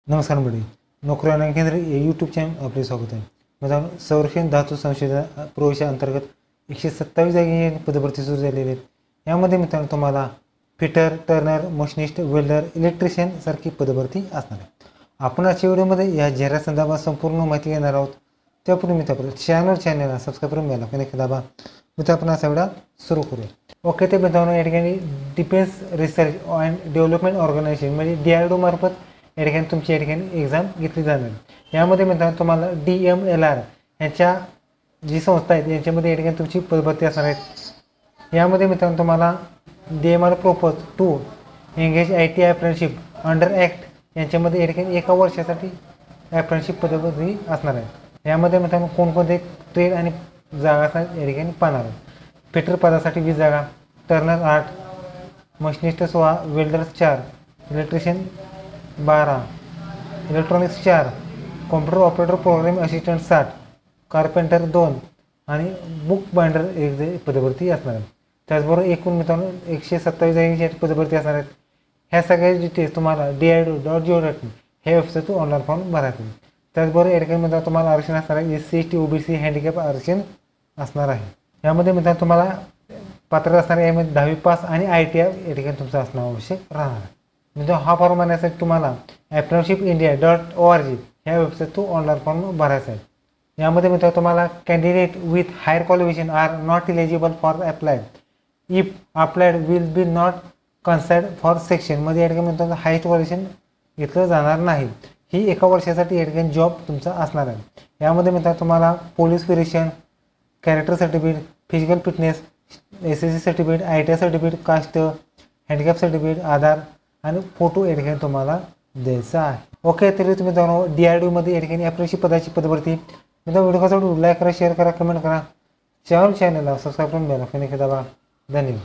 नमस्कार मंडळी, नोकरी ऑनलाईन केंद्र यूट्यूब चॅनल आपले स्वागत आहे. मित्रांनो, संरक्षण धातू संशोधन प्रवेशाअंतर्गत 127 जागी पदभरती सुरू झालेली आहेत. यामध्ये मित्रांनो तुम्हाला fitter, Turner, machinist, welder, electrician सारखी पदभरती असणार आहे. आपण आजच्या व्हिडिओमध्ये या जाहिरात संदर्भात संपूर्ण माहिती घेणार आहोत. त्यापूर्वी मित्रांनो चॅनलला सबस्क्राईब करून घ्या, कनेक्ट दाबा. मित्र आपण असा व्हिडिओ सुरू करूया. ओके, ते मित्रांनो या ठिकाणी defence research and development organisation म्हणजे DRDO मार्फत या ठिकाणी तुमची या ठिकाणी एक्झाम घेतली जाणार. यामध्ये मित्रांनो तुम्हाला DMLR यांच्या जी संस्था आहेत यांच्यामध्ये या ठिकाणी तुमची पदभरती असणार आहेत. यामध्ये मित्रांनो तुम्हाला DMR propose to engage IT apprenticeship under act यांच्यामध्ये या ठिकाणी 1 वर्षासाठी अप्रेंटिसशिप पदभरती असणार आहे. यामध्ये मित्रांनो कोणकोणते ट्रेड आणि जागा असणार या ठिकाणी पाहणार आहोत. फिटर पदासाठी 20 जागा, Turner 8, machinist 16, welder 4, electrician 12, electronics 4, computer operator programming assistant 60, carpenter 2 आणि बुक बाइंडर 1 पदभरती असणार आहे. त्याचबरोबर एकूण मित्रांनो 127 जागांची पदभरती असणार आहेत. ह्या सगळ्या डिटेल्स तुम्हाला DRDO.gov.in हे वेबसाईट ऑनलाईन फॉर्म भरायचे. त्याचबरोबर या ठिकाणी मित्रांनो तुम्हाला आरक्षण असणार आहे. SC ST OBC हँडिकॅप आरक्षण असणार आहे. यामध्ये मित्रांनो तुम्हाला पात्रता असणार आहे. यामध्ये 10वी पास आणि ITI या ठिकाणी तुमचं असणं आवश्यक राहणार आहे. म्हणजे हा फॉर्म भरण्यासाठी तुम्हाला apprenticeshipiindia.org ह्या वेबसाईट ऑनलाईन फॉर्म भरायचा आहे. यामध्ये मित्रांनो तुम्हाला candidate with higher qualification are not eligible for applied if applied will be not considered for section मध्ये या ठिकाणी मित्रांनो हायस्ट क्वालिफिकेशन घेतलं जाणार नाही. ही 1 वर्षासाठी या ठिकाणी जॉब तुमचा असणार आहे. यामध्ये मित्रांनो तुम्हाला police clearance, character certificate, physical fitness, SSC certificate, ITI certificate, caste, handicap certificate, Aadhaar आणि फोटो या ठिकाणी तुम्हाला द्यायचा आहे. ओके, तरी तुम्ही मित्रांनो DRDO मध्ये या ठिकाणी अप्रेंटिसशिप पदाची पदभरती मित्रांनो व्हिडिओ कसा लाईक करा, शेअर करा, कमेंट करा. चॅनलला सबस्क्राईब करून बेल आयकॉन दाबा. धन्यवाद.